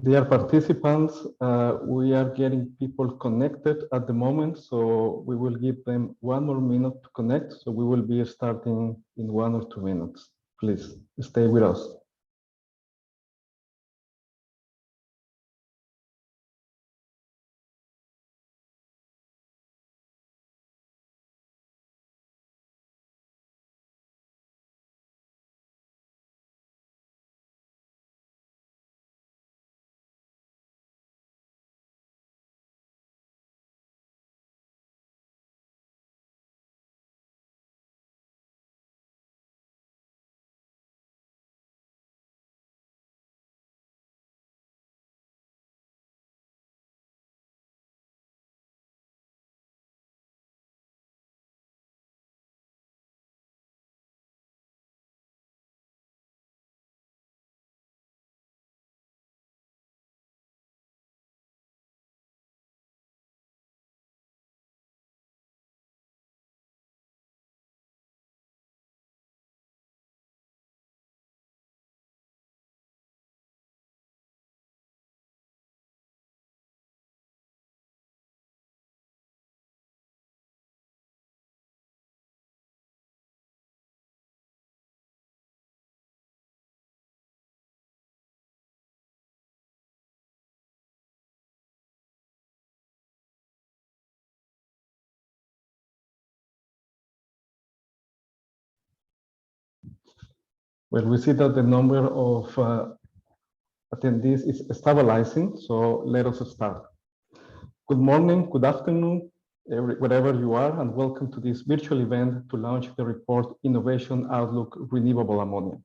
Dear participants, we are getting people connected at the moment, so we will give them 1 more minute to connect. So we will be starting in 1 or 2 minutes. Please stay with us. Well, we see that the number of attendees is stabilizing, so let us start. Good morning, good afternoon, wherever you are, and welcome to this virtual event to launch the report Innovation Outlook Renewable Ammonia.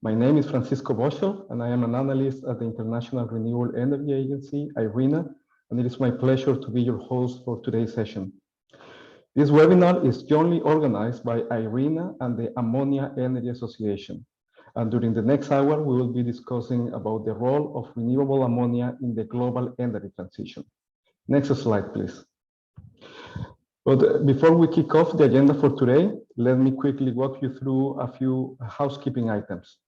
My name is Francisco Boschel, and I am an analyst at the International Renewable Energy Agency, IRENA, and it is my pleasure to be your host for today's session. This webinar is jointly organized by IRENA and the Ammonia Energy Association. And during the next hour, we will be discussing about the role of renewable ammonia in the global energy transition. Next slide, please. But before we kick off the agenda for today, let me quickly walk you through a few housekeeping items.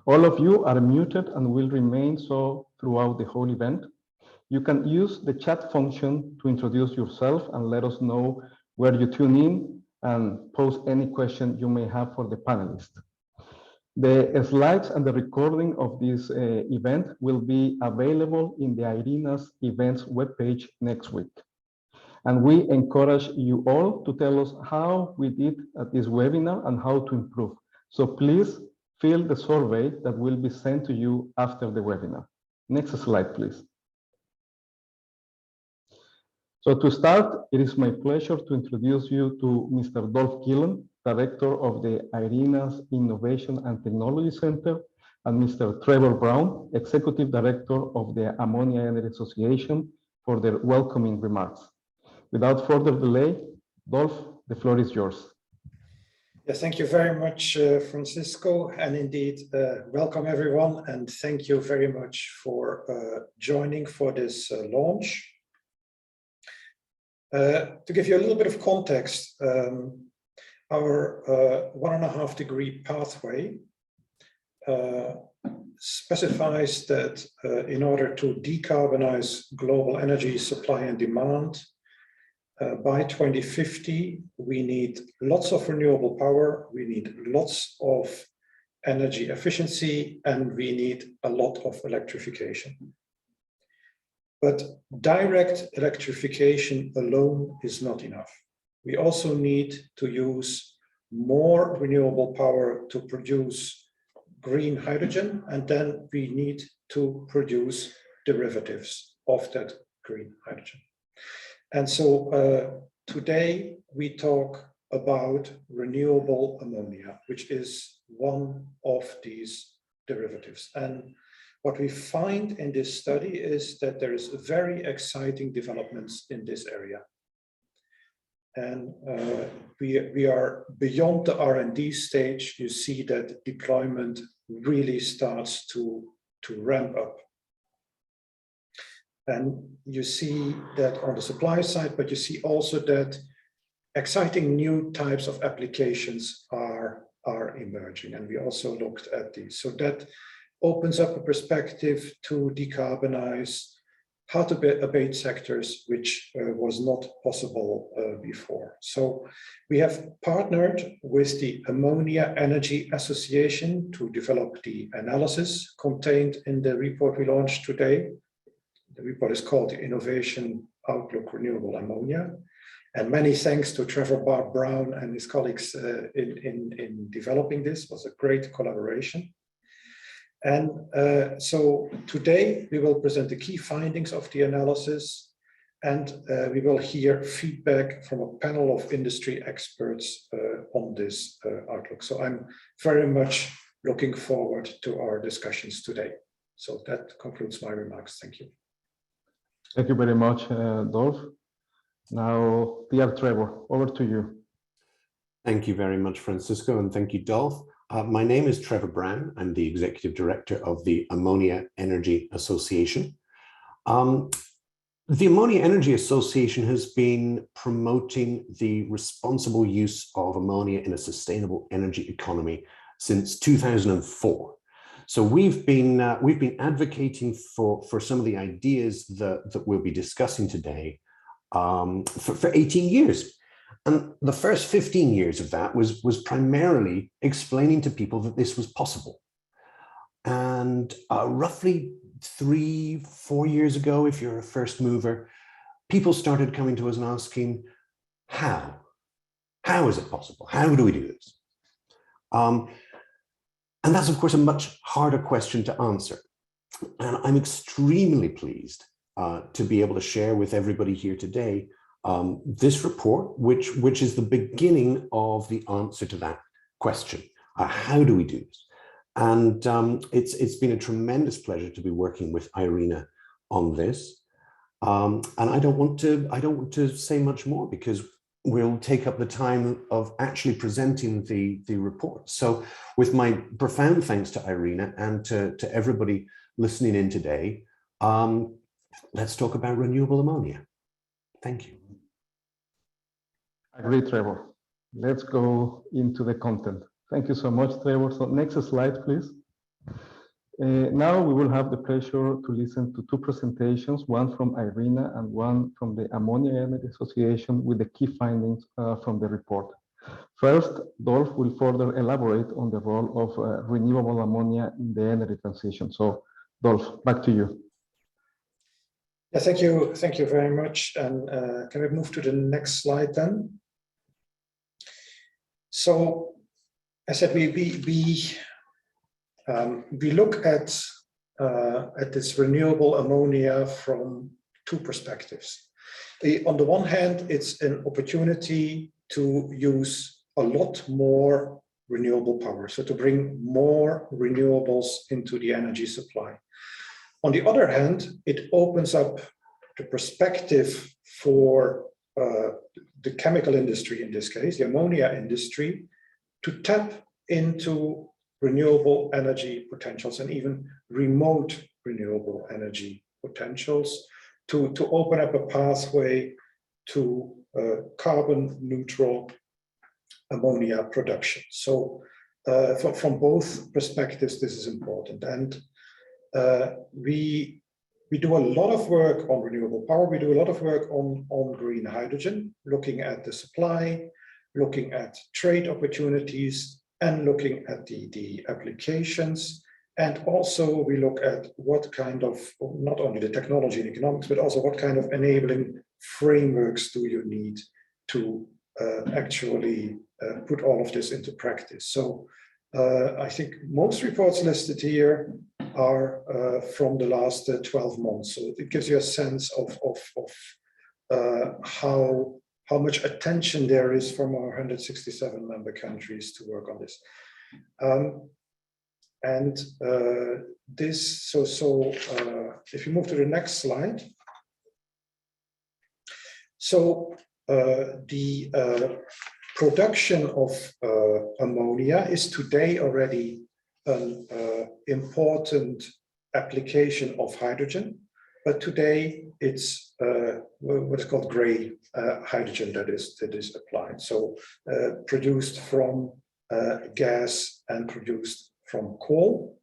All of you are muted and will remain so throughout the whole event. You can use the chat function to introduce yourself and let us know where you tune in and post any question you may have for the panelists. The slides and the recording of this event will be available in the IRENA's events webpage next week. And we encourage you all to tell us how we did at this webinar and how to improve. So please fill the survey that will be sent to you after the webinar. Next slide, please. So to start, it is my pleasure to introduce you to Mr. Dolph Gillen, Director of the IRENA's Innovation and Technology Center, and Mr. Trevor Brown, Executive Director of the Ammonia Energy Association, for their welcoming remarks. Without further delay, Dolph, the floor is yours. Yes, thank you very much, Francisco, and indeed, welcome everyone, and thank you very much for joining for this launch. To give you a little bit of context, our 1.5 degree pathway specifies that in order to decarbonize global energy supply and demand, by 2050, we need lots of renewable power, we need lots of energy efficiency, and we need a lot of electrification. But direct electrification alone is not enough. We also need to use more renewable power to produce green hydrogen, and then we need to produce derivatives of that green hydrogen. And so today we talk about renewable ammonia, which is one of these derivatives. And what we find in this study is that there is very exciting developments in this area. And we are beyond the R&D stage. You see that deployment really starts to ramp up. And you see that on the supply side, but you see also that exciting new types of applications are emerging. And we also looked at these. So that opens up a perspective to decarbonize, how to abate sectors which was not possible before. So we have partnered with the Ammonia Energy Association to develop the analysis contained in the report we launched today. The report is called the Innovation Outlook Renewable Ammonia. And many thanks to Trevor Brown and his colleagues in developing this. It was a great collaboration. And so today we will present the key findings of the analysis, and we will hear feedback from a panel of industry experts on this outlook. So I'm very much looking forward to our discussions today. So that concludes my remarks. Thank you. Thank you very much, Dolf. Now, dear Trevor, over to you. Thank you very much, Francisco, and thank you, Dolf. My name is Trevor Brown. I'm the Executive Director of the Ammonia Energy Association. The Ammonia Energy Association has been promoting the responsible use of ammonia in a sustainable energy economy since 2004. So we've been advocating for some of the ideas that we'll be discussing today for 18 years. And the first 15 years of that was primarily explaining to people that this was possible. And roughly 3-4 years ago, if you're a first mover, people started coming to us and asking, how? How is it possible? How do we do this? And that's, of course, a much harder question to answer. And I'm extremely pleased to be able to share with everybody here today this report, which is the beginning of the answer to that question. How do we do this? And it's been a tremendous pleasure to be working with Irina on this. And I don't want to say much more because we'll take up the time of actually presenting the report. So with my profound thanks to Irina and to everybody listening in today, let's talk about renewable ammonia. Thank you. Agree, Trevor. Let's go into the content. Thank you so much, Trevor. So next slide, please. Now we will have the pleasure to listen to two presentations, one from Irina and one from the Ammonia Energy Association with the key findings from the report. First, Dolf will further elaborate on the role of renewable ammonia in the energy transition. So Dolf, back to you. Yeah, thank you very much. And can we move to the next slide then? So, as I said, we look at this renewable ammonia from two perspectives. On the one hand, it's an opportunity to use a lot more renewable power, so to bring more renewables into the energy supply. On the other hand, it opens up the perspective for the chemical industry, in this case, the ammonia industry, to tap into renewable energy potentials and even remote renewable energy potentials to open up a pathway to carbon neutral ammonia production. So from both perspectives, this is important. And we do a lot of work on renewable power. We do a lot of work on green hydrogen, looking at the supply, looking at trade opportunities, and looking at the applications. And also we look at what kind of, not only the technology and economics, but also what kind of enabling frameworks do you need to actually put all of this into practice. So I think most reports listed here are from the last 12 months. So it gives you a sense of how much attention there is from our 167 member countries to work on this. If you move to the next slide. So the production of ammonia is today already an important application of hydrogen, but today it's what is called gray hydrogen that is applied. So produced from gas and produced from coal.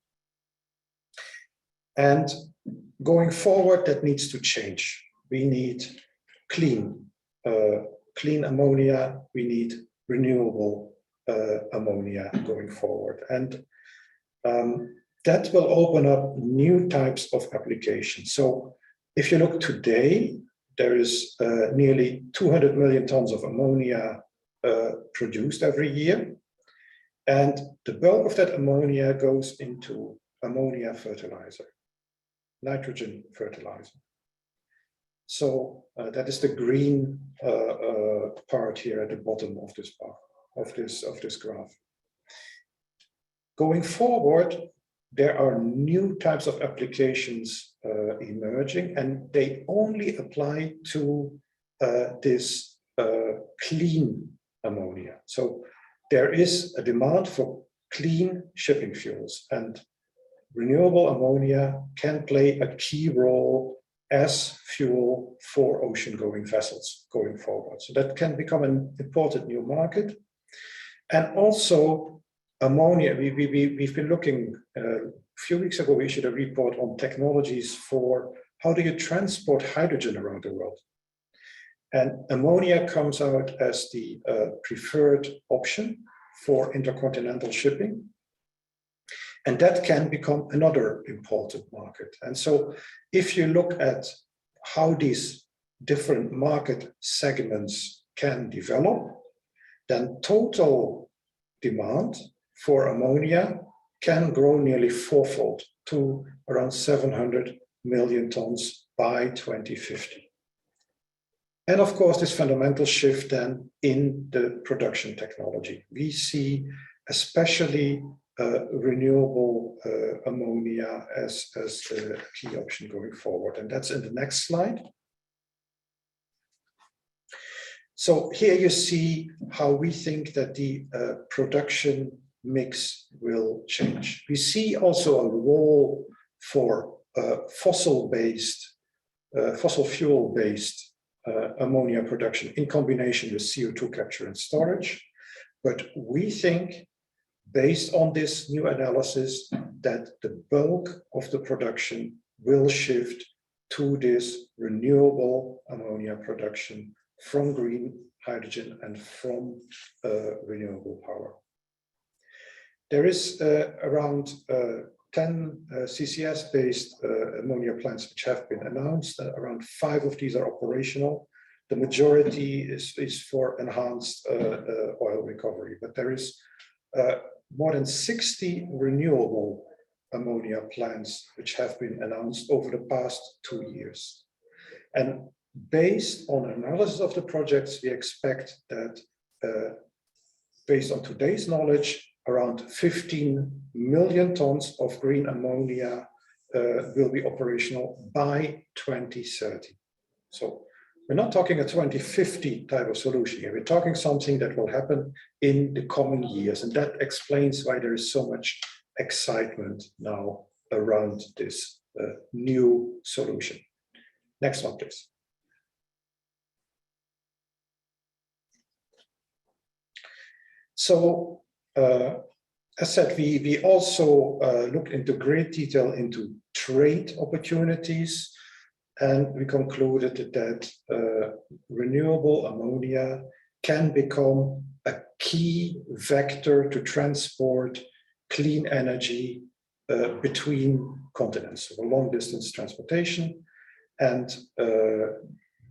And going forward, that needs to change. We need clean ammonia. We need renewable ammonia going forward. And that will open up new types of applications. So if you look today, there is nearly 200 million tons of ammonia produced every year. And the bulk of that ammonia goes into ammonia fertilizer, nitrogen fertilizer. So that is the green part here at the bottom of this bar, of this graph. Going forward, there are new types of applications emerging, and they only apply to this clean ammonia. So there is a demand for clean shipping fuels, and renewable ammonia can play a key role as fuel for ocean-going vessels going forward. So that can become an important new market. And also ammonia, we've been looking, a few weeks ago, we issued a report on technologies for how do you transport hydrogen around the world. And ammonia comes out as the preferred option for intercontinental shipping. And that can become another important market. And so if you look at how these different market segments can develop, then total demand for ammonia can grow nearly fourfold to around 700 million tons by 2050. And of course, this fundamental shift then in the production technology. We see especially renewable ammonia as a key option going forward. And that's in the next slide. So here you see how we think that the production mix will change. We see also a role for fossil fuel-based ammonia production in combination with CO2 capture and storage. But we think, based on this new analysis, that the bulk of the production will shift to this renewable ammonia production from green hydrogen and from renewable power. There is around 10 CCS-based ammonia plants which have been announced. Around 5 of these are operational. The majority is for enhanced oil recovery, but there is more than 60 renewable ammonia plants which have been announced over the past 2 years. And based on analysis of the projects, we expect that based on today's knowledge, around 15 million tons of green ammonia will be operational by 2030. So we're not talking a 2050 type of solution here. We're talking something that will happen in the coming years. And that explains why there is so much excitement now around this new solution. Next one, please. So, as said, we also looked into great detail into trade opportunities, and we concluded that renewable ammonia can become a key vector to transport clean energy between continents, so long distance transportation. And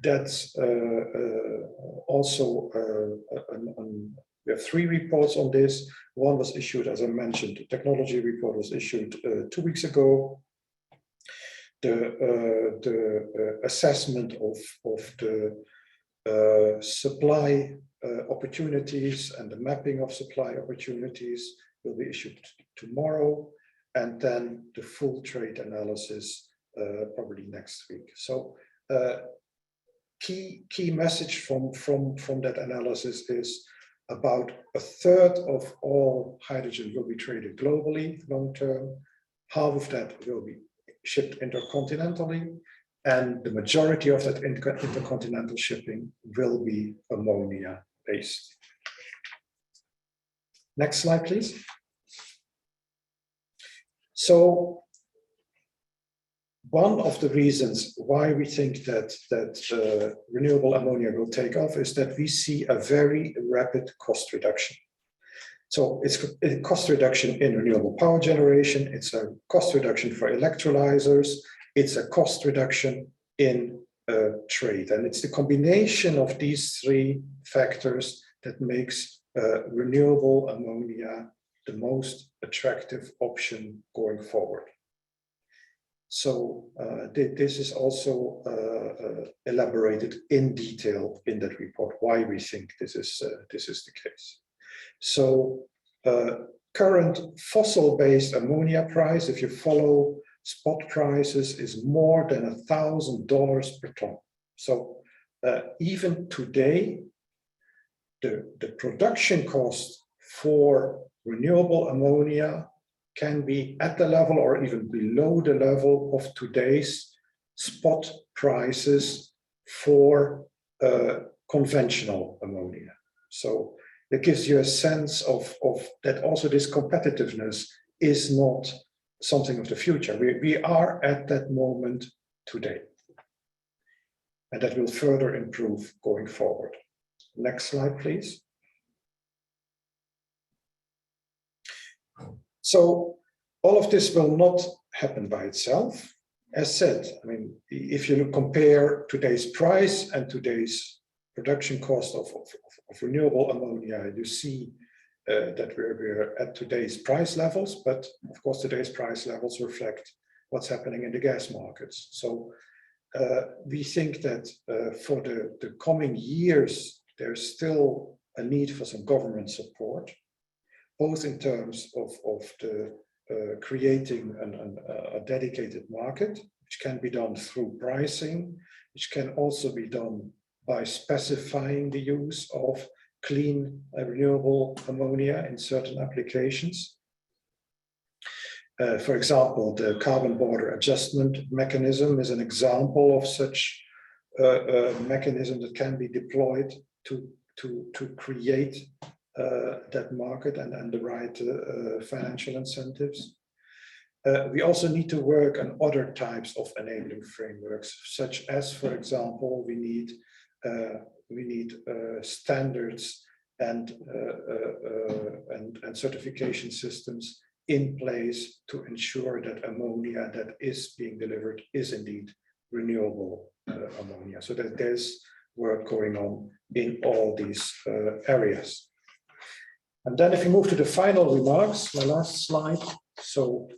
that's also we have 3 reports on this. One was issued, as I mentioned, the technology report was issued 2 weeks ago. The assessment of the supply opportunities and the mapping of supply opportunities will be issued tomorrow, and then the full trade analysis probably next week. So key message from that analysis is about 1/3 of all hydrogen will be traded globally long term. Half of that will be shipped intercontinentally, and the majority of that intercontinental shipping will be ammonia based. Next slide, please. So one of the reasons why we think that renewable ammonia will take off is that we see a very rapid cost reduction. So it's a cost reduction in renewable power generation, it's a cost reduction for electrolyzers, it's a cost reduction in trade. And it's the combination of these three factors that makes renewable ammonia the most attractive option going forward. So this is also elaborated in detail in that report, why we think this is the case. So current fossil-based ammonia price, if you follow spot prices, is more than $1,000 per ton. So even today, the production cost for renewable ammonia can be at the level or even below the level of today's spot prices for conventional ammonia. So it gives you a sense of that also this competitiveness is not something of the future. We are at that moment today. And that will further improve going forward. Next slide, please. So all of this will not happen by itself. As said, I mean, if you compare today's price and today's production cost of renewable ammonia, you see that we're at today's price levels, but of course today's price levels reflect what's happening in the gas markets. So we think that for the coming years, there's still a need for some government support, both in terms of the creating a dedicated market, which can be done through pricing, which can also be done by specifying the use of clean renewable ammonia in certain applications. For example, the carbon border adjustment mechanism is an example of such a mechanism that can be deployed to create that market and the right financial incentives. We also need to work on other types of enabling frameworks, such as, for example, we need standards and certification systems in place to ensure that ammonia that is being delivered is indeed renewable ammonia. So that there's work going on in all these areas. And then if we move to the final remarks, my last slide. So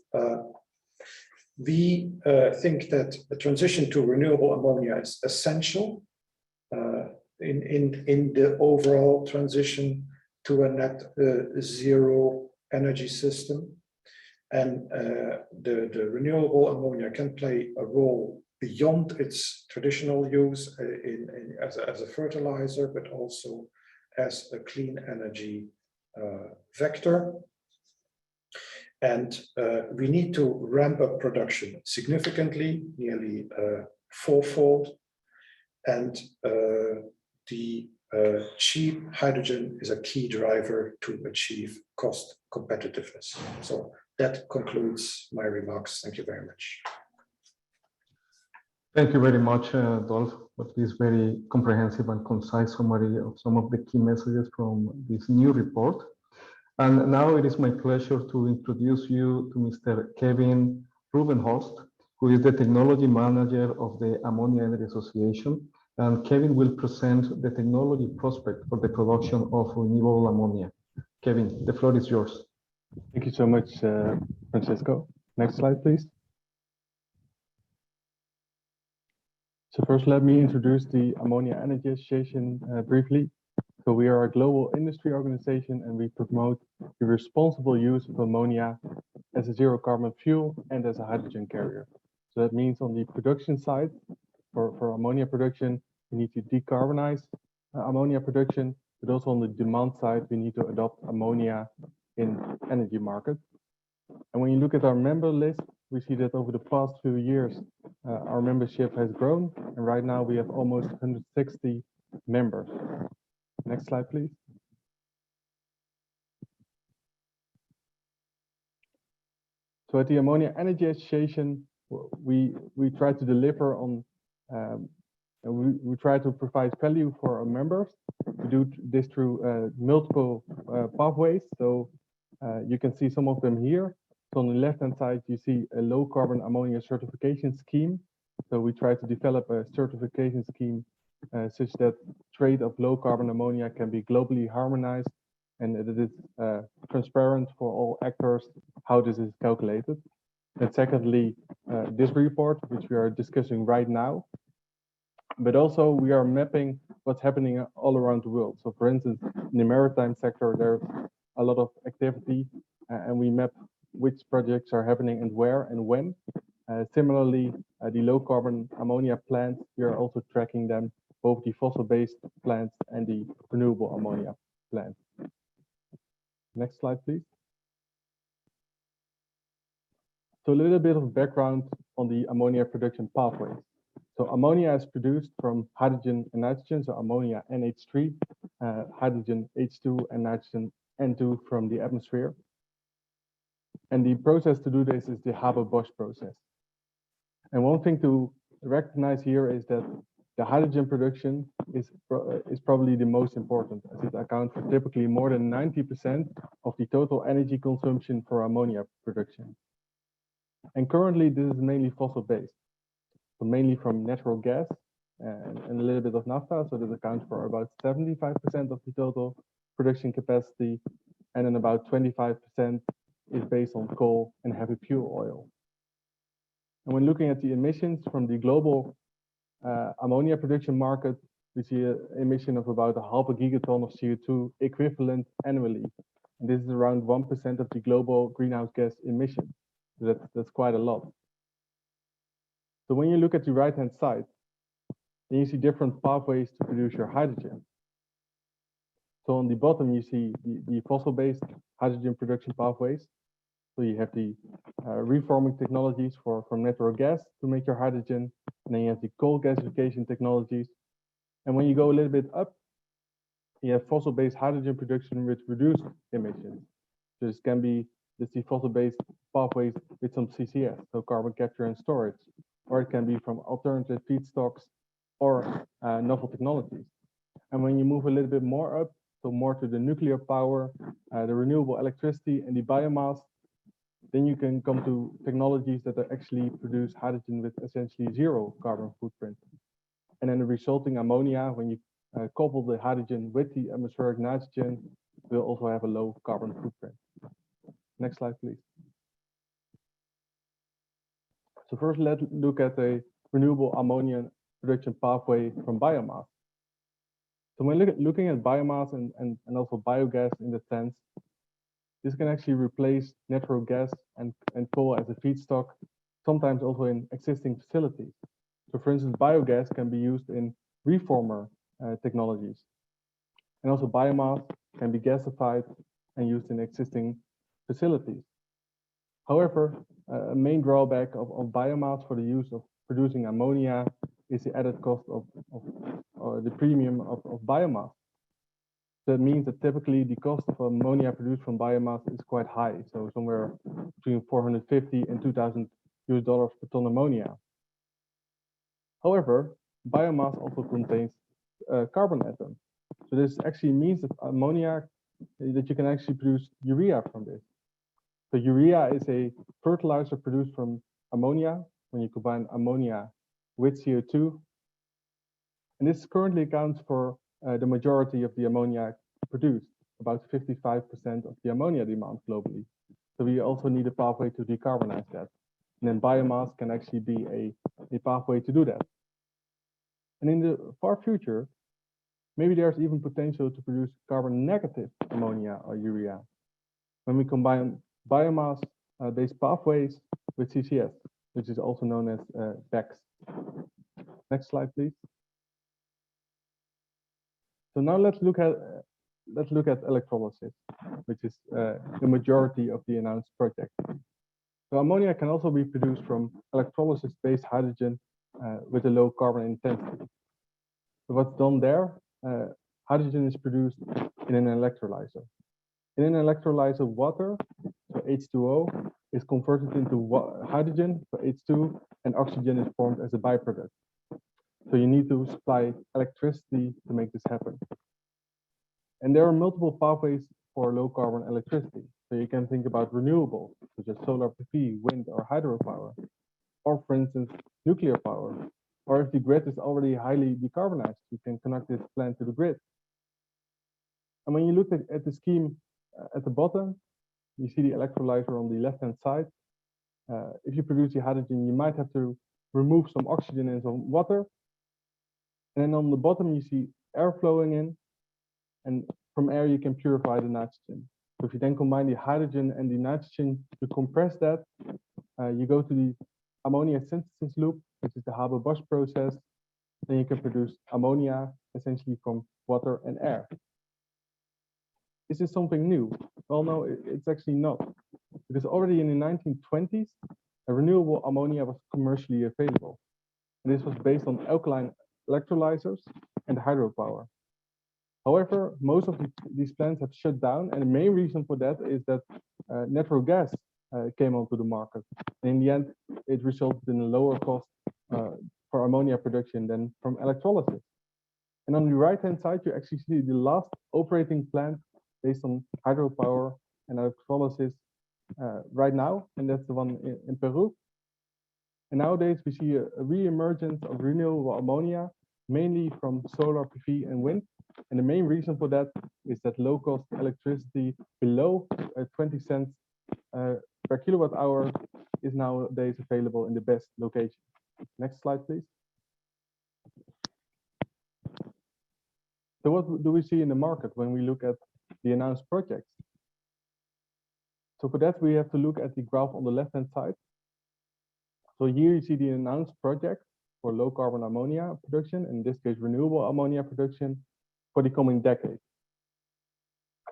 we think that the transition to renewable ammonia is essential in the overall transition to a net zero energy system. And the renewable ammonia can play a role beyond its traditional use as a fertilizer, but also as a clean energy vector. And we need to ramp up production significantly, nearly fourfold. And the cheap hydrogen is a key driver to achieve cost competitiveness. So that concludes my remarks. Thank you very much. Thank you very much, Dolf, for this very comprehensive and concise summary of some of the key messages from this new report. And now it is my pleasure to introduce you to Mr. Kevin Rubenhorst, who is the Technology Manager of the Ammonia Energy Association. And Kevin will present the technology prospect for the production of renewable ammonia. Kevin, the floor is yours. Thank you so much, Francisco. Next slide, please. So first, let me introduce the Ammonia Energy Association briefly. So we are a global industry organization and we promote the responsible use of ammonia as a zero carbon fuel and as a hydrogen carrier. So that means on the production side, for ammonia production, we need to decarbonize ammonia production, but also on the demand side, we need to adopt ammonia in energy market. And when you look at our member list, we see that over the past few years, our membership has grown. And right now we have almost 160 members. Next slide, please. So at the Ammonia Energy Association, we try to deliver on, and we try to provide value for our members. We do this through multiple pathways. So you can see some of them here. So on the left-hand side, you see a low carbon ammonia certification scheme. So we try to develop a certification scheme such that trade of low carbon ammonia can be globally harmonized, and that it is transparent for all actors how this is calculated. And secondly, this report, which we are discussing right now, but also we are mapping what's happening all around the world. So for instance, in the maritime sector, there's a lot of activity, and we map which projects are happening and where and when. Similarly, the low carbon ammonia plants, we are also tracking them, both the fossil-based plants and the renewable ammonia plants. Next slide, please. So a little bit of background on the ammonia production pathways. So ammonia is produced from hydrogen and nitrogen, so ammonia NH3, hydrogen H2 and nitrogen N2 from the atmosphere. And the process to do this is the Haber-Bosch process. And one thing to recognize here is that the hydrogen production is probably the most important, as it accounts for typically more than 90% of the total energy consumption for ammonia production. And currently, this is mainly fossil-based, so mainly from natural gas and a little bit of naphtha, so that accounts for about 75% of the total production capacity, and then about 25% is based on coal and heavy fuel oil. And when looking at the emissions from the global ammonia production market, we see an emission of about 0.5 gigaton of CO2 equivalent annually. And this is around 1% of the global greenhouse gas emission. So that's quite a lot. So when you look at the right-hand side, then you see different pathways to produce your hydrogen. So on the bottom, you see the fossil-based hydrogen production pathways. So you have the reforming technologies from natural gas to make your hydrogen, and then you have the coal gasification technologies. And when you go a little bit up, you have fossil-based hydrogen production with reduced emissions. So this can be the fossil-based pathways with some CCS, so carbon capture and storage, or it can be from alternative feedstocks or novel technologies. And when you move a little bit more up, so more to the nuclear power, the renewable electricity and the biomass, then you can come to technologies that actually produce hydrogen with essentially zero carbon footprint. And then the resulting ammonia, when you couple the hydrogen with the atmospheric nitrogen, will also have a low carbon footprint. Next slide, please. So first, let's look at a renewable ammonia production pathway from biomass. So when looking at biomass and also biogas in the sense, this can actually replace natural gas and coal as a feedstock, sometimes also in existing facilities. So for instance, biogas can be used in reformer technologies. And also biomass can be gasified and used in existing facilities. However, a main drawback of biomass for the use of producing ammonia is the added cost of the premium of biomass. That means that typically the cost of ammonia produced from biomass is quite high, so somewhere between $450 and $2,000 per ton ammonia. However, biomass also contains carbon atoms. So this actually means that ammonia, that you can actually produce urea from this. So urea is a fertilizer produced from ammonia when you combine ammonia with CO2. And this currently accounts for the majority of the ammonia produced, about 55% of the ammonia demand globally. So we also need a pathway to decarbonize that. And then biomass can actually be a pathway to do that. And in the far future, maybe there's even potential to produce carbon negative ammonia or urea when we combine biomass-based pathways with CCS, which is also known as BECCS. Next slide, please. So now let's look at electrolysis, which is the majority of the announced project. So ammonia can also be produced from electrolysis-based hydrogen with a low carbon intensity. So what's done there? Hydrogen is produced in an electrolyzer. In an electrolyzer, water, so H2O, is converted into hydrogen, so H2, and oxygen is formed as a byproduct. So you need to supply electricity to make this happen. And there are multiple pathways for low carbon electricity. So you can think about renewables, such as solar PV, wind, or hydropower, or for instance, nuclear power. Or if the grid is already highly decarbonized, you can connect this plant to the grid. And when you look at the scheme at the bottom, you see the electrolyzer on the left-hand side. If you produce the hydrogen, you might have to remove some oxygen and some water. And then on the bottom, you see air flowing in. And from air, you can purify the nitrogen. So if you then combine the hydrogen and the nitrogen, you compress that, you go to the ammonia synthesis loop, which is the Haber-Bosch process. Then you can produce ammonia, essentially from water and air. Is this something new? Well, no, it's actually not. Because already in the 1920s, a renewable ammonia was commercially available. And this was based on alkaline electrolyzers and hydropower. However, most of these plants have shut down, and the main reason for that is that natural gas came onto the market. And in the end, it resulted in a lower cost for ammonia production than from electrolysis. And on the right-hand side, you actually see the last operating plant based on hydropower and electrolysis right now, and that's the one in Peru. And nowadays, we see a re-emergence of renewable ammonia, mainly from solar PV and wind. And the main reason for that is that low-cost electricity below 20 cents per kilowatt hour is nowadays available in the best location. Next slide, please. So what do we see in the market when we look at the announced projects? So for that, we have to look at the graph on the left-hand side. So here you see the announced project for low carbon ammonia production, in this case, renewable ammonia production for the coming decade.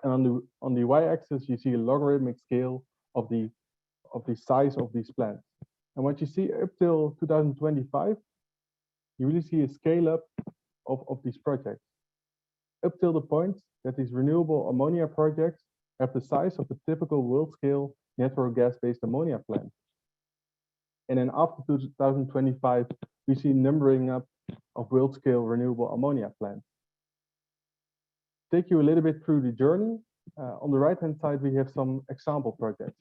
And on the y-axis, you see a logarithmic scale of the size of these plants. And what you see up till 2025, you really see a scale up of these projects. Up till the point that these renewable ammonia projects have the size of a typical world-scale natural gas-based ammonia plant. And then after 2025, we see numbering up of world-scale renewable ammonia plants. Take you a little bit through the journey. On the right-hand side, we have some example projects.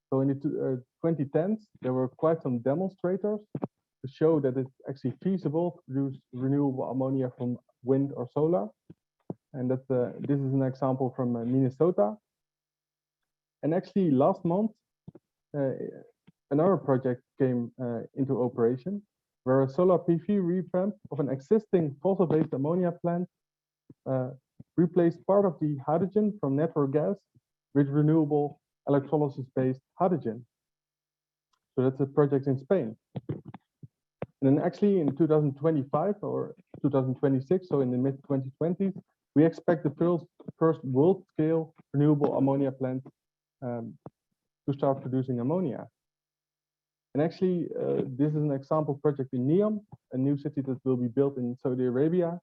So in the 2010s, there were quite some demonstrators to show that it's actually feasible to produce renewable ammonia from wind or solar. And that this is an example from Minnesota. And actually last month, another project came into operation where a solar PV revamp of an existing fossil-based ammonia plant replaced part of the hydrogen from natural gas with renewable electrolysis-based hydrogen. So that's a project in Spain. And then actually in 2025 or 2026, so in the mid-2020s, we expect the first world-scale renewable ammonia plant to start producing ammonia. And actually, this is an example project in Neom, a new city that will be built in Saudi Arabia.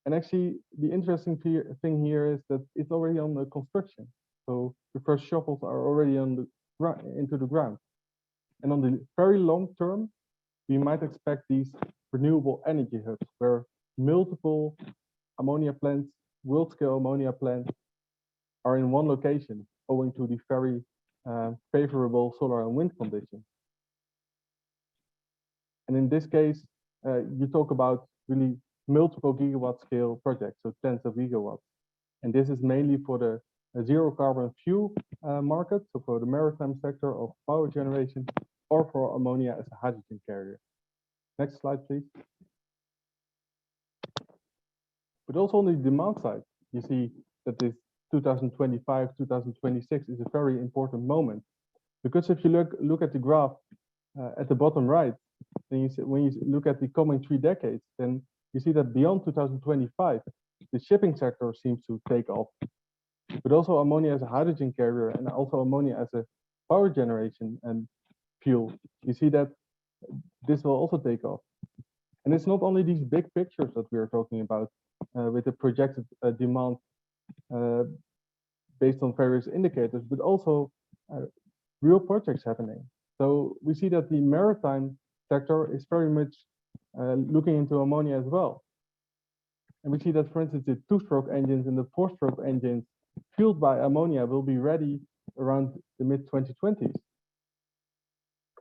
And actually, the interesting thing here is that it's already on the construction. So the first shovels are already on the into the ground. And on the very long term, we might expect these renewable energy hubs where multiple ammonia plants, world-scale ammonia plants, are in one location, owing to the very favorable solar and wind conditions. And in this case, you talk about really multiple gigawatt scale projects, so tens of gigawatts. And this is mainly for the zero carbon fuel market, so for the maritime sector of power generation, or for ammonia as a hydrogen carrier. Next slide, please. But also on the demand side, you see that this 2025, 2026 is a very important moment. Because if you look at the graph at the bottom right, then you see, when you look at the coming 3 decades, then you see that beyond 2025, the shipping sector seems to take off. But also ammonia as a hydrogen carrier and also ammonia as a power generation and fuel, you see that this will also take off. And it's not only these big pictures that we are talking about with the projected demand based on various indicators, but also real projects happening. So we see that the maritime sector is very much looking into ammonia as well. And we see that, for instance, the two-stroke engines and the four-stroke engines fueled by ammonia will be ready around the mid-2020s.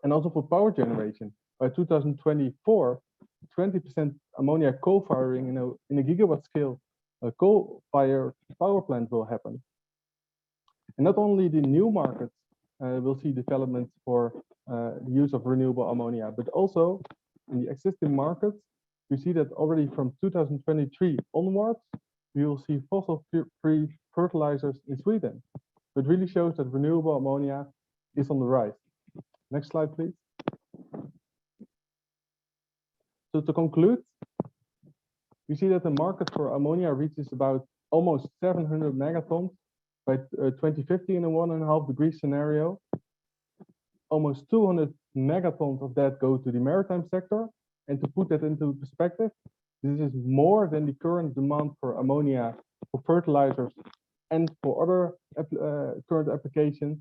And also for power generation, by 2024, 20% ammonia co-firing in a gigawatt scale coal-fired power plant will happen. And not only the new markets will see developments for the use of renewable ammonia, but also in the existing markets, we see that already from 2023 onwards, we will see fossil-free fertilizers in Sweden. So it really shows that renewable ammonia is on the rise. Next slide, please. So to conclude, we see that the market for ammonia reaches about almost 700 megatons by 2050 in a 1.5 degree scenario. Almost 200 megatons of that go to the maritime sector. And to put that into perspective, this is more than the current demand for ammonia for fertilizers and for other current applications.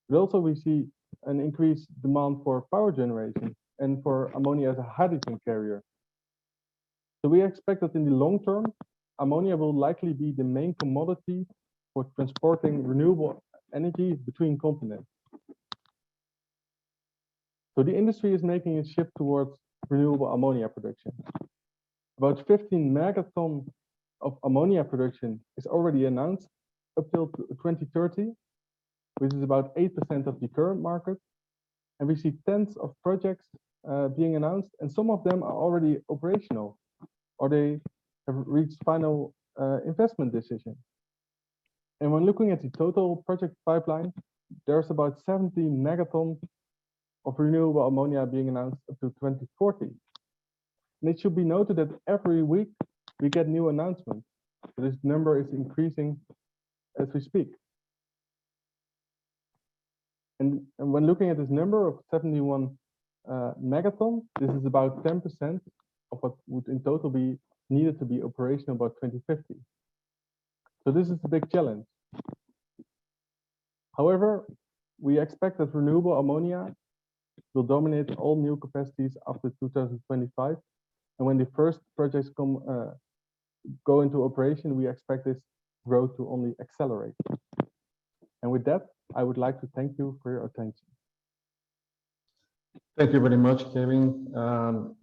But also we see an increased demand for power generation and for ammonia as a hydrogen carrier. So we expect that in the long term, ammonia will likely be the main commodity for transporting renewable energy between continents. So the industry is making a shift towards renewable ammonia production. About 15 megaton of ammonia production is already announced up till 2030, which is about 8% of the current market. And we see tens of projects being announced, and some of them are already operational, or they have reached final investment decision. And when looking at the total project pipeline, there's about 70 megaton of renewable ammonia being announced up to 2040. And it should be noted that every week we get new announcements. So this number is increasing as we speak. And when looking at this number of 71 megaton, this is about 10% of what would in total be needed to be operational by 2050. So this is a big challenge. However, we expect that renewable ammonia will dominate all new capacities after 2025. And when the first projects go into operation, we expect this growth to only accelerate. And with that, I would like to thank you for your attention. Thank you very much, Kevin.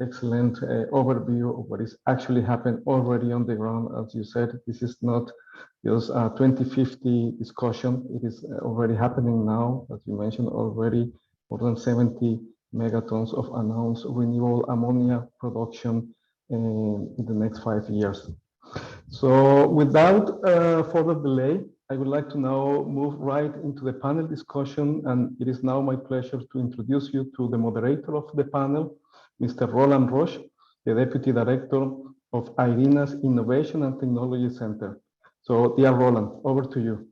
Excellent overview of what is actually happening already on the ground. As you said, this is not just a 2050 discussion. It is already happening now, as you mentioned already, more than 70 megatons of announced renewable ammonia production in the next 5 years. So without further delay, I would like to now move right into the panel discussion, and it is now my pleasure to introduce you to the moderator of the panel, Mr. Roland Roche, the Deputy Director of IRENA's Innovation and Technology Center. So, dear Roland, over to you.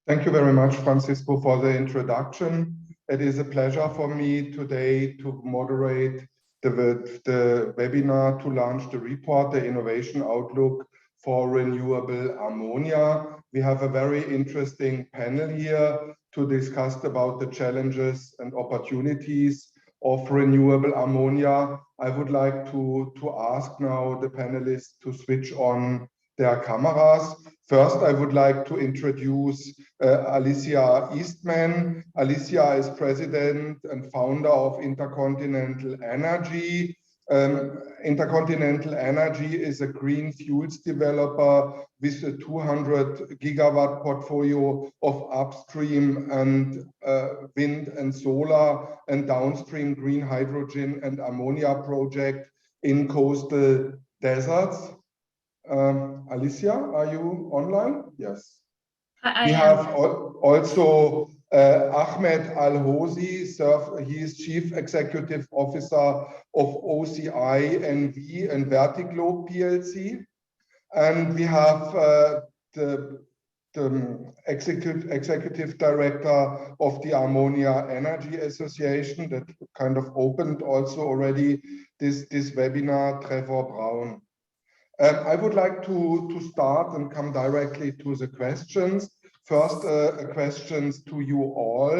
Thank you very much, Francisco, for the introduction. It is a pleasure for me today to moderate the webinar to launch the report, the Innovation Outlook for Renewable Ammonia. We have a very interesting panel here to discuss about the challenges and opportunities of renewable ammonia. I would like to ask now the panelists to switch on their cameras. First, I would like to introduce Alicia Eastman. Alicia is president and founder of Intercontinental Energy. Intercontinental Energy is a green fuels developer with a 200 gigawatt portfolio of upstream and wind and solar and downstream green hydrogen and ammonia project in coastal deserts. Alicia, are you online? Yes. We have also Ahmed Al-Hosi, he is Chief Executive Officer of OCI NV and Vertiglobe PLC. And we have the Executive Director of the Ammonia Energy Association that kind of opened also already this webinar, Trevor Brown. I would like to start and come directly to the questions. First, questions to you all.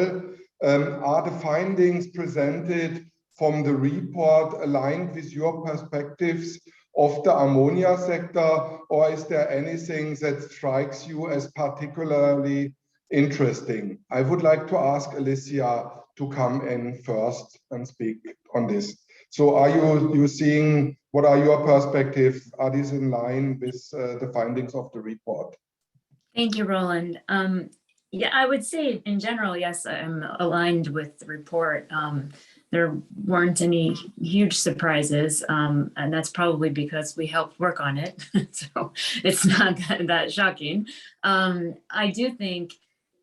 Are the findings presented from the report aligned with your perspectives of the ammonia sector, or is there anything that strikes you as particularly interesting? I would like to ask Alicia to come in first and speak on this. So are you seeing, what are your perspectives? Are these in line with the findings of the report? Thank you, Roland. Yeah, I would say in general, yes, I'm aligned with the report. There weren't any huge surprises, and that's probably because we helped work on it. So it's not that shocking. I do think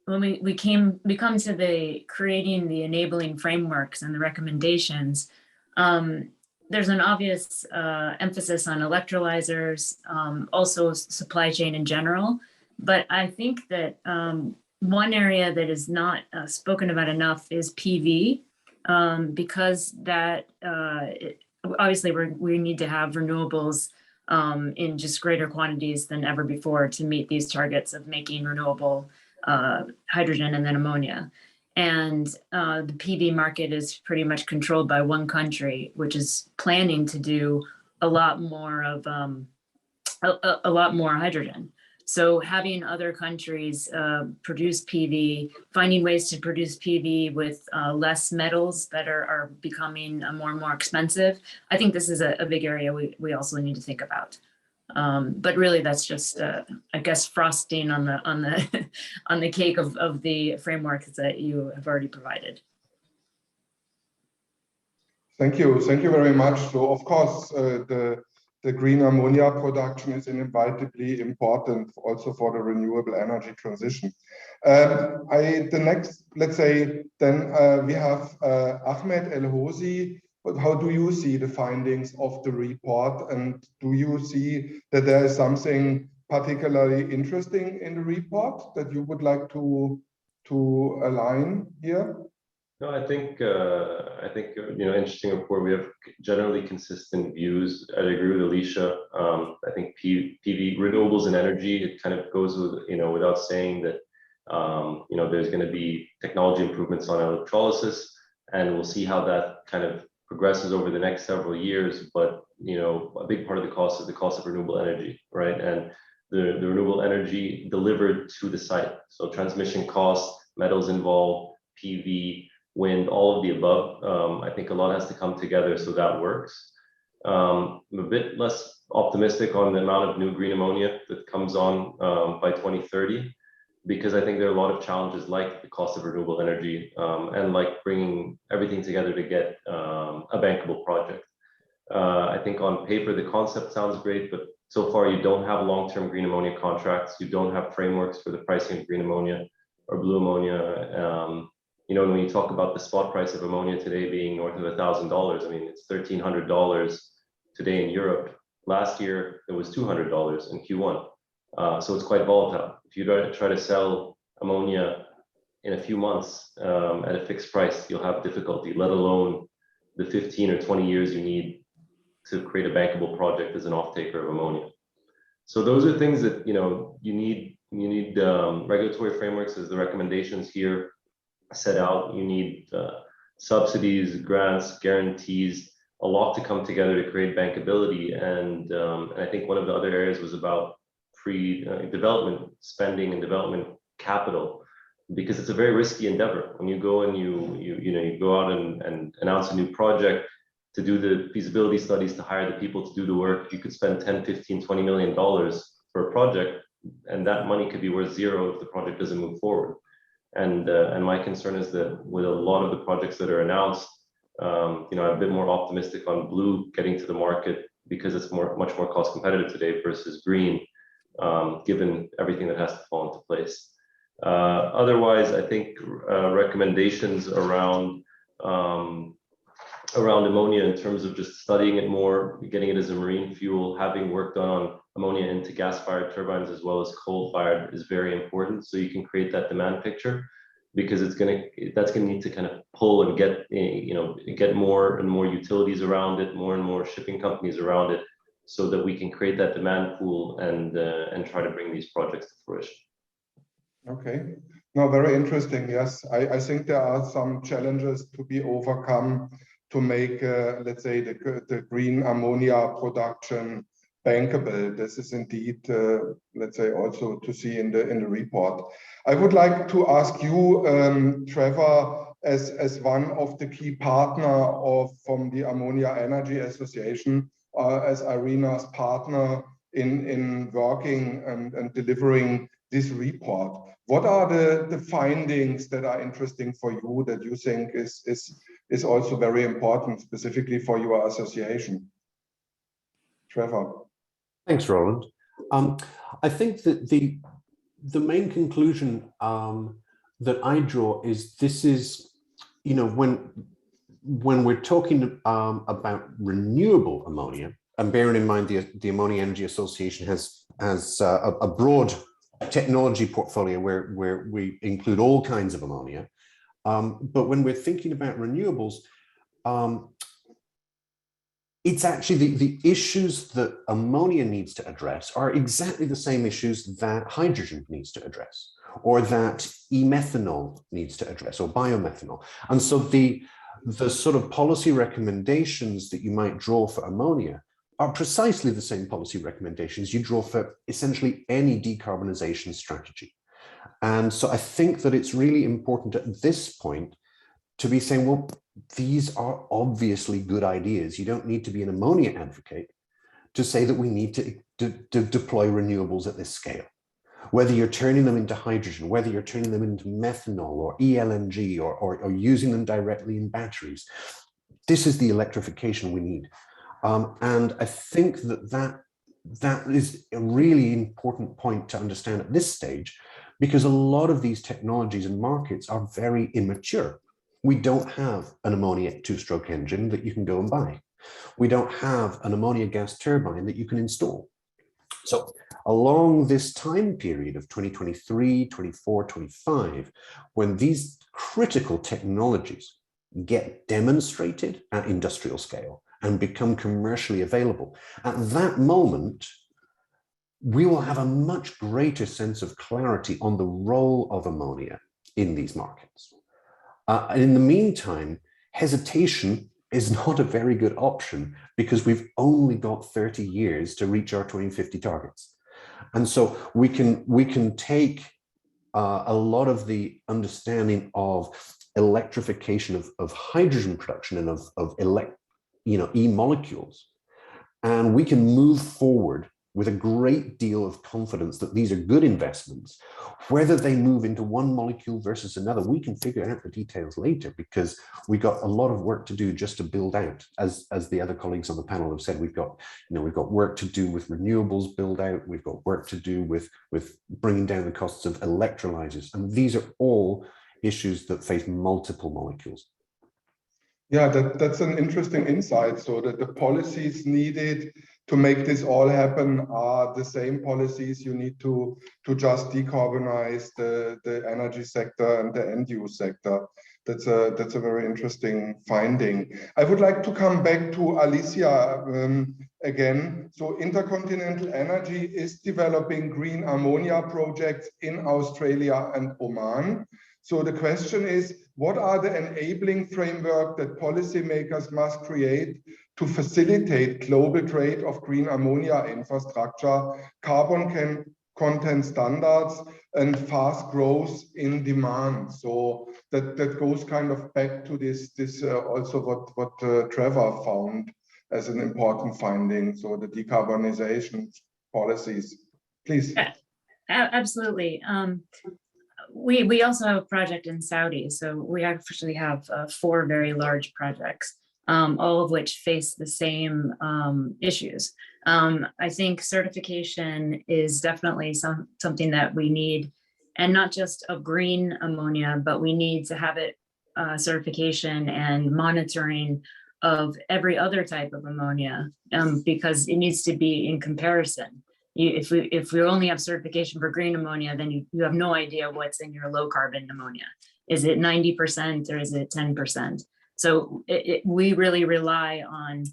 when we come to the creating the enabling frameworks and the recommendations, there's an obvious emphasis on electrolyzers, also supply chain in general. But I think that one area that is not spoken about enough is PV, because that obviously we need to have renewables in just greater quantities than ever before to meet these targets of making renewable hydrogen and then ammonia. And the PV market is pretty much controlled by one country, which is planning to do a lot more of a lot more hydrogen. So having other countries produce PV, finding ways to produce PV with less metals that are becoming more and more expensive, I think this is a big area we also need to think about. But really, that's just I guess frosting on the on the cake of the framework that you have already provided. Thank you very much. So of course, the green ammonia production is inevitably important also for the renewable energy transition. The next, let's say, then we have Ahmed El-Houzi. How do you see the findings of the report, and do you see that there is something particularly interesting in the report that you would like to align here? No, I think interesting report. We have generally consistent views. I agree with Alicia. I think PV renewables and energy, it kind of goes with, without saying that there's going to be technology improvements on electrolysis, and we'll see how that kind of progresses over the next several years. But a big part of the cost is the cost of renewable energy, right? And the renewable energy delivered to the site. So transmission costs, metals involved, PV, wind, all of the above. I think a lot has to come together so that works. I'm a bit less optimistic on the amount of new green ammonia that comes on by 2030, because I think there are a lot of challenges like the cost of renewable energy and like bringing everything together to get a bankable project. I think on paper, the concept sounds great, but so far you don't have long-term green ammonia contracts. You don't have frameworks for the pricing of green ammonia or blue ammonia. When you talk about the spot price of ammonia today being north of $1,000, I mean, it's $1,300 today in Europe. Last year, it was $200 in Q1. So it's quite volatile. If you try to sell ammonia in a few months at a fixed price, you'll have difficulty, let alone the 15 or 20 years you need to create a bankable project as an off-taker of ammonia. So those are things that, you need regulatory frameworks as the recommendations here set out. You need subsidies, grants, guarantees, a lot to come together to create bankability. And I think one of the other areas was about development spending and development capital, because it's a very risky endeavor. When you go and you go out and announce a new project, to do the feasibility studies, to hire the people to do the work, you could spend $10, $15, $20 million for a project, and that money could be worth zero if the project doesn't move forward. And my concern is that with a lot of the projects that are announced, I'm a bit more optimistic on blue getting to the market because it's much more cost competitive today versus green, given everything that has to fall into place. Otherwise, I think recommendations around ammonia in terms of just studying it more, getting it as a marine fuel, having work done on ammonia into gas-fired turbines as well as coal-fired is very important. So you can create that demand picture, because that's going to need to kind of pull and get more and more utilities around it, more and more shipping companies around it, so that we can create that demand pool and try to bring these projects to fruition. Okay. No, very interesting. Yes, I think there are some challenges to be overcome to make, let's say, the green ammonia production bankable. This is indeed, let's say, also to see in the report. I would like to ask you, Trevor, as one of the key partner from the Ammonia Energy Association, as Irina's partner in working and delivering this report. What are the findings that are interesting for you that you think is also very important specifically for your association? Trevor. Thanks, Roland. I think that the main conclusion that I draw is this is, you know, when we're talking about renewable ammonia, and bearing in mind the Ammonia Energy Association has a broad technology portfolio where we include all kinds of ammonia, but when we're thinking about renewables, it's actually the issues that ammonia needs to address are exactly the same issues that hydrogen needs to address, or that e-methanol needs to address, or biomethanol. And so the sort of policy recommendations that you might draw for ammonia are precisely the same policy recommendations you draw for essentially any decarbonization strategy. And so I think that it's really important at this point to be saying, well, these are obviously good ideas. You don't need to be an ammonia advocate to say that we need to deploy renewables at this scale. Whether you're turning them into hydrogen, whether you're turning them into methanol or eLNG or using them directly in batteries, this is the electrification we need. And I think that is a really important point to understand at this stage, because a lot of these technologies and markets are very immature. We don't have an ammonia two-stroke engine that you can go and buy. We don't have an ammonia gas turbine that you can install. So along this time period of 2023, 24, 25, when these critical technologies get demonstrated at industrial scale and become commercially available, at that moment, we will have a much greater sense of clarity on the role of ammonia in these markets. And in the meantime, hesitation is not a very good option because we've only got 30 years to reach our 2050 targets. And so we can take a lot of the understanding of electrification of hydrogen production and of e-molecules, and we can move forward with a great deal of confidence that these are good investments. Whether they move into one molecule versus another, we can figure out the details later, because we got a lot of work to do just to build out. As the other colleagues on the panel have said, we've got work to do with renewables build out. We've got work to do with bringing down the costs of electrolyzers, and these are all issues that face multiple molecules. Yeah, that's an interesting insight. So that the policies needed to make this all happen are the same policies you need to just decarbonize the energy sector and the end use sector. That's a very interesting finding. I would like to come back to Alicia again. So Intercontinental Energy is developing green ammonia projects in Australia and Oman. So the question is, what are the enabling framework that policymakers must create to facilitate global trade of green ammonia infrastructure, carbon content standards, and fast growth in demand? So that goes kind of back to this also what Trevor found as an important finding. So the decarbonization policies, please. Absolutely. We also have a project in Saudi, so we actually have 4 very large projects, all of which face the same issues. I think certification is definitely something that we need, and not just of green ammonia, but we need to have it certification and monitoring of every other type of ammonia, because it needs to be in comparison. If we only have certification for green ammonia, then you have no idea what's in your low carbon ammonia. Is it 90% or is it 10%? So we really rely on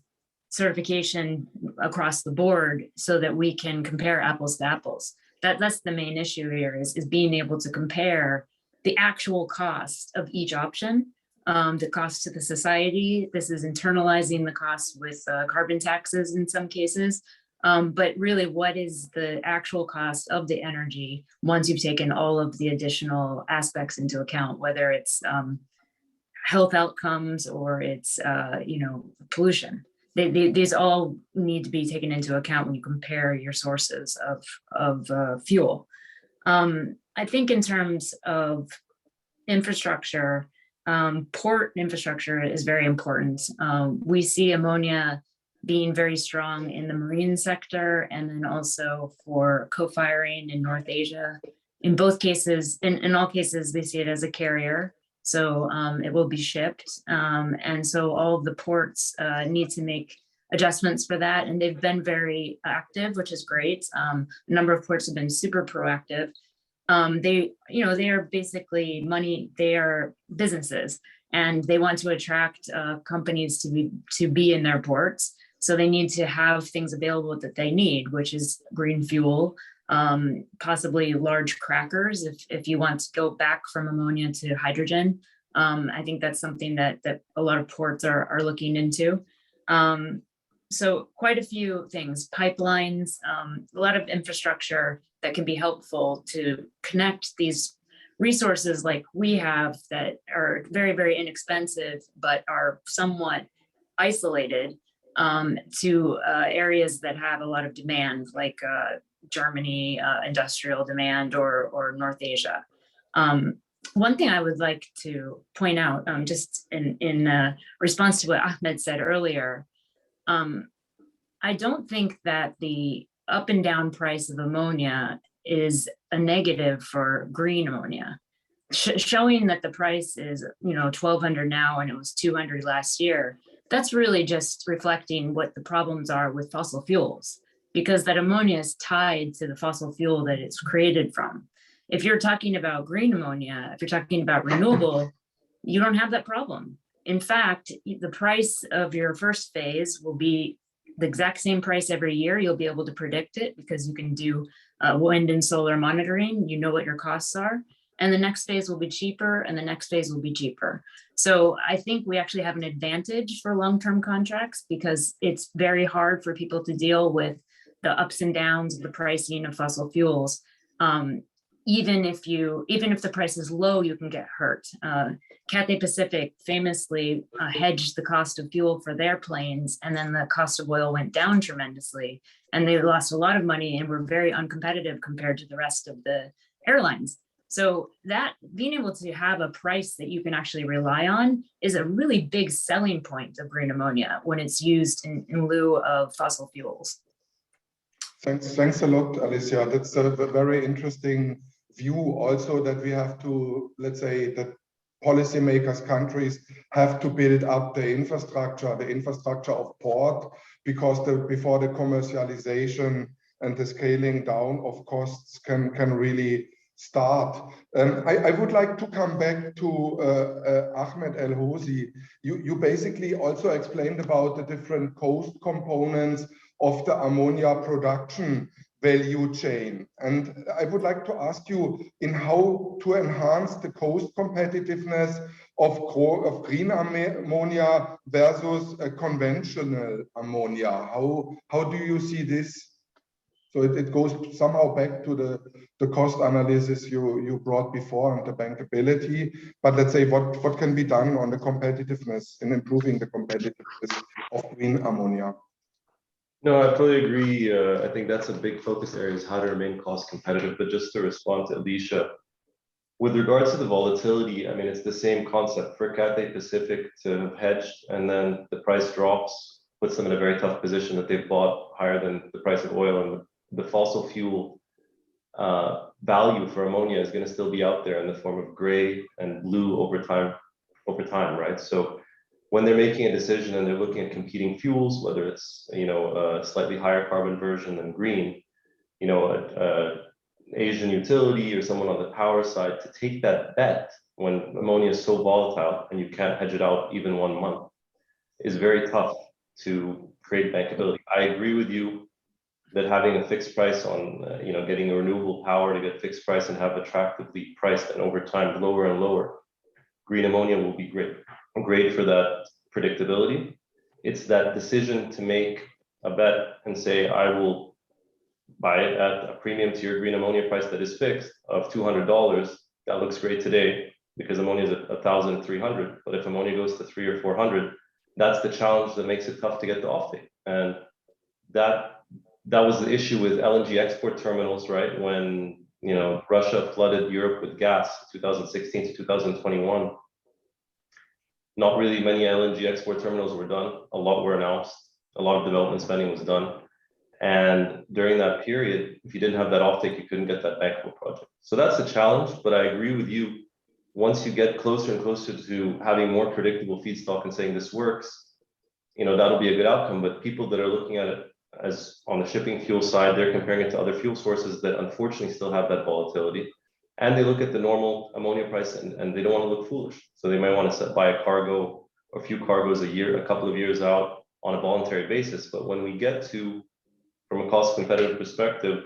certification across the board so that we can compare apples to apples. that's the main issue here is being able to compare the actual cost of each option, the cost to the society. This is internalizing the cost with carbon taxes in some cases. But really, what is the actual cost of the energy once you've taken all of the additional aspects into account, whether it's health outcomes or it's pollution. These all need to be taken into account when you compare your sources of fuel. I think in terms of infrastructure, port infrastructure is very important. We see ammonia being very strong in the marine sector and then also for co-firing in North Asia. In both cases, in all cases, they see it as a carrier. So it will be shipped. And so all of the ports need to make adjustments for that. And they've been very active, which is great. A number of ports have been super proactive. They are basically they are businesses and they want to attract companies to be in their ports. So they need to have things available that they need, which is green fuel, possibly large crackers if you want to go back from ammonia to hydrogen. I think that's something that a lot of ports are looking into. So quite a few things, pipelines, a lot of infrastructure that can be helpful to connect these resources like we have that are very, very inexpensive, but are somewhat isolated to areas that have a lot of demand, like Germany, industrial demand, or North Asia. One thing I would like to point out, just in response to what Ahmed said earlier, I don't think that the up and down price of ammonia is a negative for green ammonia. Showing that the price is, $1,200 now and it was $200 last year, that's really just reflecting what the problems are with fossil fuels, because that ammonia is tied to the fossil fuel that it's created from. If you're talking about green ammonia, if you're talking about renewable, you don't have that problem. In fact, the price of your first phase will be the exact same price every year. You'll be able to predict it because you can do wind and solar monitoring. You know what your costs are. And the next phase will be cheaper and the next phase will be cheaper. So I think we actually have an advantage for long-term contracts because it's very hard for people to deal with the ups and downs of the pricing of fossil fuels. Even if the price is low, you can get hurt. Cathay Pacific famously hedged the cost of fuel for their planes, and then the cost of oil went down tremendously, and they lost a lot of money and were very uncompetitive compared to the rest of the airlines. So that being able to have a price that you can actually rely on is a really big selling point of green ammonia when it's used in lieu of fossil fuels. Thanks a lot, Alicia. That's a very interesting view also, that we have to, let's say, that policymakers, countries have to build up the infrastructure of port, because before the commercialization and the scaling down of costs can really start. I would like to come back to Ahmed El-Housi. You basically also explained about the different cost components of the ammonia production value chain. And I would like to ask you in how to enhance the cost competitiveness of green ammonia versus conventional ammonia. How do you see this? So it goes somehow back to the cost analysis you brought before and the bankability. But let's say what can be done on the competitiveness in improving the competitiveness of green ammonia? No, I fully agree. I think that's a big focus area, is how to remain cost competitive. But just to respond to Alicia, with regards to the volatility, I mean, it's the same concept for Cathay Pacific to have hedged, and then the price drops, puts them in a very tough position that they've bought higher than the price of oil, and the fossil fuel value for ammonia is going to still be out there in the form of gray and blue over time, right? So when they're making a decision and they're looking at competing fuels, whether it's a slightly higher carbon version than green, Asian utility or someone on the power side to take that bet when ammonia is so volatile and you can't hedge it out even 1 month is very tough to create bankability. I agree with you that having a fixed price on, getting a renewable power to get fixed price and have attractively priced and over time lower and lower, green ammonia will be great for that predictability. It's that decision to make a bet and say, I will buy it at a premium to your green ammonia price that is fixed of $200. That looks great today because ammonia is at 1,300. But if ammonia goes to 300 or 400, that's the challenge that makes it tough to get the offtake. And that was the issue with LNG export terminals, right? When Russia flooded Europe with gas 2016 to 2021. Not really many LNG export terminals were done. A lot were announced. A lot of development spending was done. And during that period, if you didn't have that offtake, you couldn't get that bankable project. So that's a challenge, but I agree with you. Once you get closer and closer to having more predictable feedstock and saying this works, that'll be a good outcome. But people that are looking at it as on the shipping fuel side, they're comparing it to other fuel sources that unfortunately still have that volatility. And they look at the normal ammonia price and they don't want to look foolish. So they might want to buy a cargo or a few cargoes a year, a couple of years out on a voluntary basis. But when we get to, from a cost competitive perspective,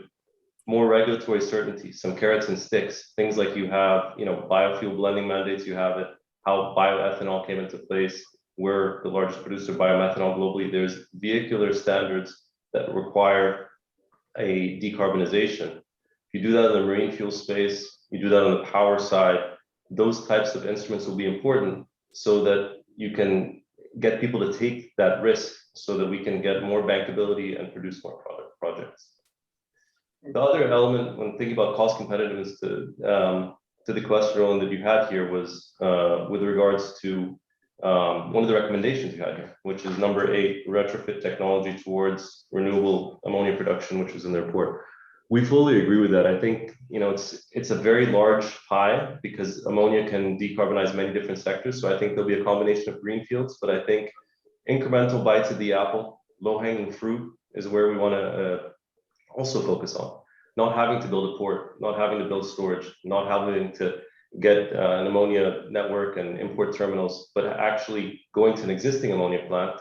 more regulatory certainty, some carrots and sticks, things like you have, biofuel blending mandates, you have it, how bioethanol came into place. We're the largest producer of biomethanol globally. There's vehicular standards that require a decarbonization. If you do that in the marine fuel space, you do that on the power side, those types of instruments will be important so that you can get people to take that risk so that we can get more bankability and produce more projects. The other element when thinking about cost competitiveness to the question, Roland, that you had here was with regards to one of the recommendations you had here, which is number 8, retrofit technology towards renewable ammonia production, which was in the report. We fully agree with that. I think it's a very large pie because ammonia can decarbonize many different sectors. So I think there'll be a combination of greenfields, but I think incremental bites of the apple, low-hanging fruit is where we want to also focus on. Not having to build a port, not having to build storage, not having to get an ammonia network and import terminals, but actually going to an existing ammonia plant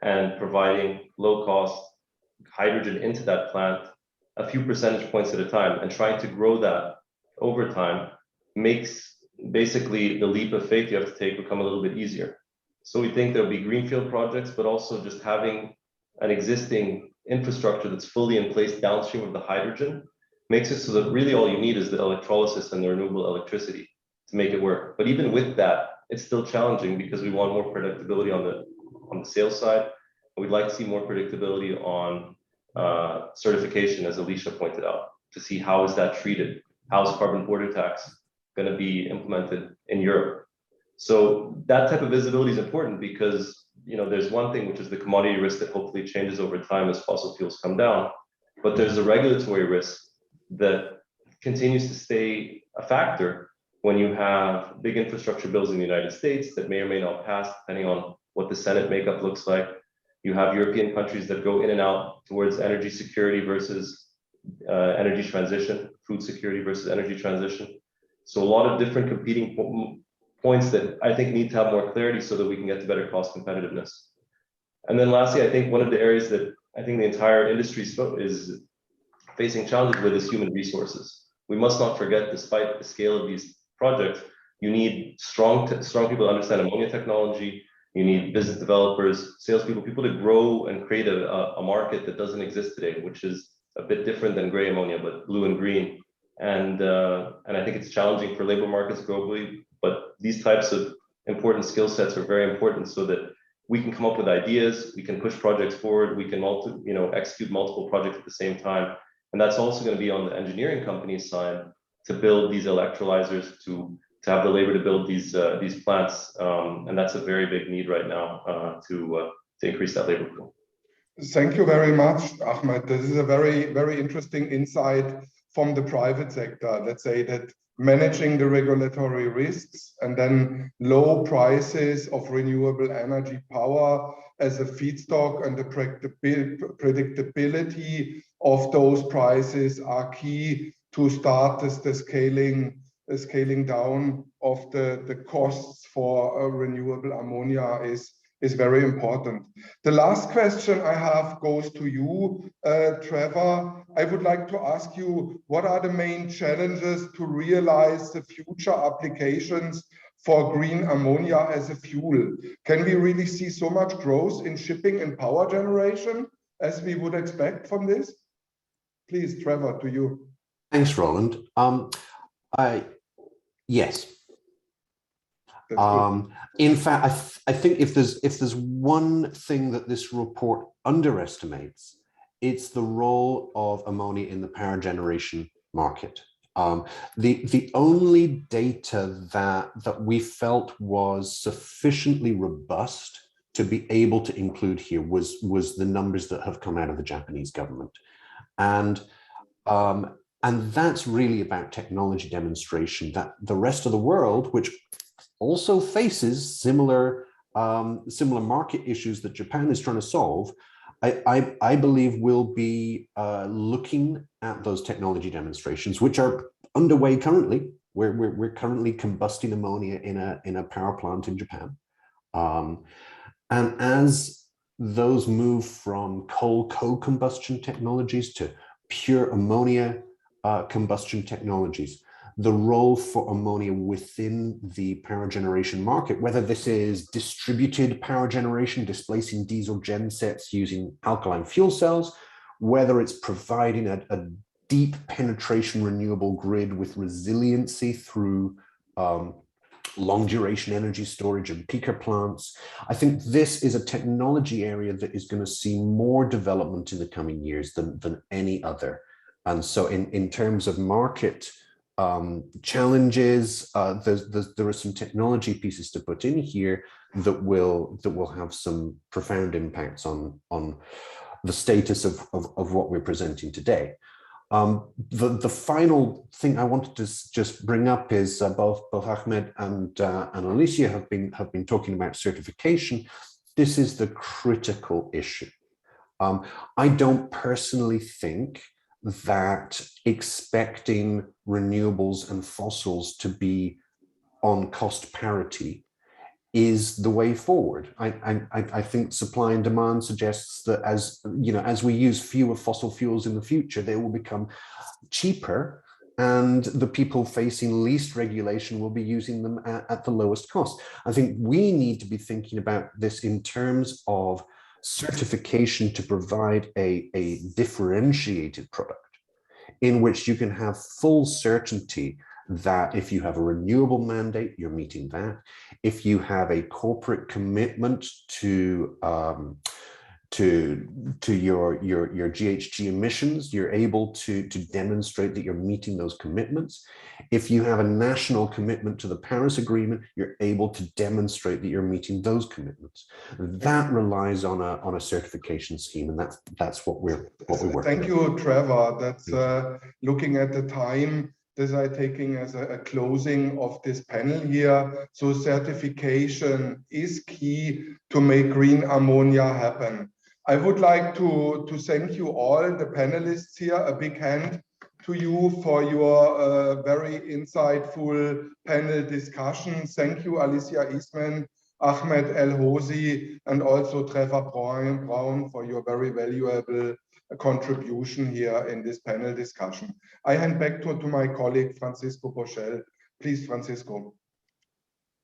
and providing low-cost hydrogen into that plant a few percentage points at a time and trying to grow that over time makes basically the leap of faith you have to take become a little bit easier. So we think there'll be greenfield projects, but also just having an existing infrastructure that's fully in place downstream of the hydrogen makes it so that really all you need is the electrolysis and the renewable electricity to make it work. But even with that, it's still challenging because we want more predictability on the sales side. We'd like to see more predictability on certification, as Alicia pointed out, to see how is that treated? How is carbon border tax going to be implemented in Europe? So that type of visibility is important because there's one thing, which is the commodity risk that hopefully changes over time as fossil fuels come down, but there's a regulatory risk that continues to stay a factor when you have big infrastructure bills in the United States that may or may not pass, depending on what the Senate makeup looks like. You have European countries that go in and out towards energy security versus energy transition, food security versus energy transition. So a lot of different competing points that I think need to have more clarity so that we can get to better cost competitiveness. And then lastly, I think one of the areas that I think the entire industry is facing challenges with is human resources. We must not forget, despite the scale of these projects, you need strong people to understand ammonia technology. You need business developers, salespeople, people to grow and create a market that doesn't exist today, which is a bit different than gray ammonia, but blue and green. And I think it's challenging for labor markets globally, but these types of important skill sets are very important so that we can come up with ideas, we can push projects forward, we can execute multiple projects at the same time. And that's also going to be on the engineering company's side to build these electrolyzers, to have the labor to build these plants, and that's a very big need right now to increase that labor pool. Thank you very much, Ahmed. This is a very, very interesting insight from the private sector. Let's say that managing the regulatory risks and then low prices of renewable energy power as a feedstock and the predictability of those prices are key to start the scaling down of the costs for renewable ammonia is is very important. The last question I have goes to you, Trevor. I would like to ask you, what are the main challenges to realize the future applications for green ammonia as a fuel? Can we really see so much growth in shipping and power generation as we would expect from this? Please, Trevor, to you. Thanks, Roland. Yes. In fact, I think if there's one thing that this report underestimates, it's the role of ammonia in the power generation market. The only data that we felt was sufficiently robust to be able to include here was the numbers that have come out of the Japanese government, and that's really about technology demonstration that the rest of the world, which also faces similar market issues that Japan is trying to solve, I believe will be looking at those technology demonstrations, which are underway currently. We're currently combusting ammonia in a power plant in Japan, and as those move from coal co-combustion technologies to pure ammonia combustion technologies, the role for ammonia within the power generation market, whether this is distributed power generation, displacing diesel gensets using alkaline fuel cells, whether it's providing a deep penetration renewable grid with resiliency through long duration energy storage and peaker plants. I think this is a technology area that is going to see more development in the coming years than any other. And so in terms of market challenges, there are some technology pieces to put in here that will have some profound impacts on the status of what we're presenting today. The final thing I wanted to just bring up is both Ahmed and Alicia have been talking about certification. This is the critical issue. I don't personally think that expecting renewables and fossils to be on cost parity is the way forward. I think supply and demand suggests that as we use fewer fossil fuels in the future, they will become cheaper, and the people facing least regulation will be using them at the lowest cost. I think we need to be thinking about this in terms of certification to provide a differentiated product in which you can have full certainty that if you have a renewable mandate, you're meeting that. If you have a corporate commitment to your GHG emissions, you're able to demonstrate that you're meeting those commitments. If you have a national commitment to the Paris Agreement, you're able to demonstrate that you're meeting those commitments. That relies on a certification scheme, and that's what we're working. Thank you, Trevor. That's looking at the time. This I'm taking as a closing of this panel here. So certification is key to make green ammonia happen. I would like to thank you all, the panelists here. A big hand to you for your very insightful panel discussion. Thank you, Alicia Eastman, Ahmed El-Hosey, and also Trevor Brown for your very valuable contribution here in this panel discussion. I hand back to my colleague, Francisco Boschel. Please, Francisco.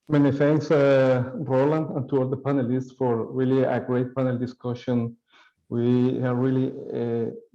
Many thanks, Roland, and to all the panelists for really a great panel discussion. We have really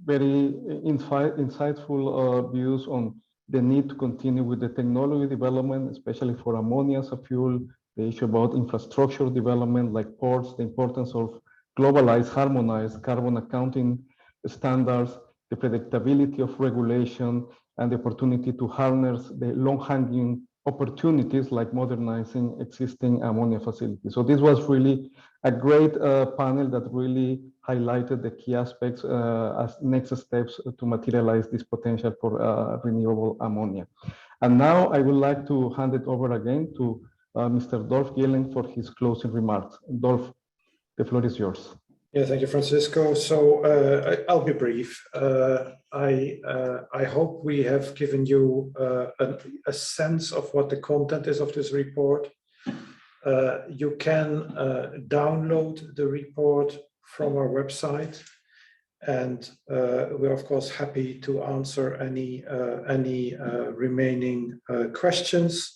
very insightful views on the need to continue with the technology development, especially for ammonia as a fuel, the issue about infrastructure development like ports, the importance of globalized, harmonized carbon accounting standards, the predictability of regulation, and the opportunity to harness the long-hanging opportunities like modernizing existing ammonia facilities. So this was really a great panel that really highlighted the key aspects as next steps to materialize this potential for renewable ammonia. And now I would like to hand it over again to Mr. Dolf Gillen for his closing remarks. Dolf, the floor is yours. Yeah, thank you, Francisco. So I'll be brief. I hope we have given you a sense of what the content is of this report. You can download the report from our website, and we're of course happy to answer any remaining questions.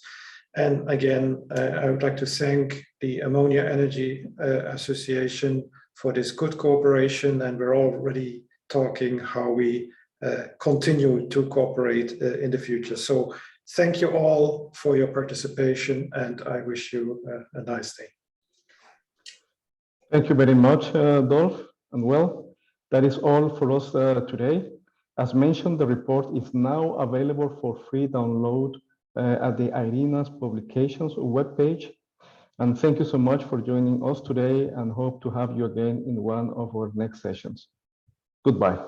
And again, I would like to thank the Ammonia Energy Association for this good cooperation, and we're already talking how we continue to cooperate in the future. So thank you all for your participation, and I wish you a nice day. Thank you very much, Dolf. And well, that is all for us today. As mentioned, the report is now available for free download at the IRENA's publications webpage. And thank you so much for joining us today, and hope to have you again in one of our next sessions. Goodbye.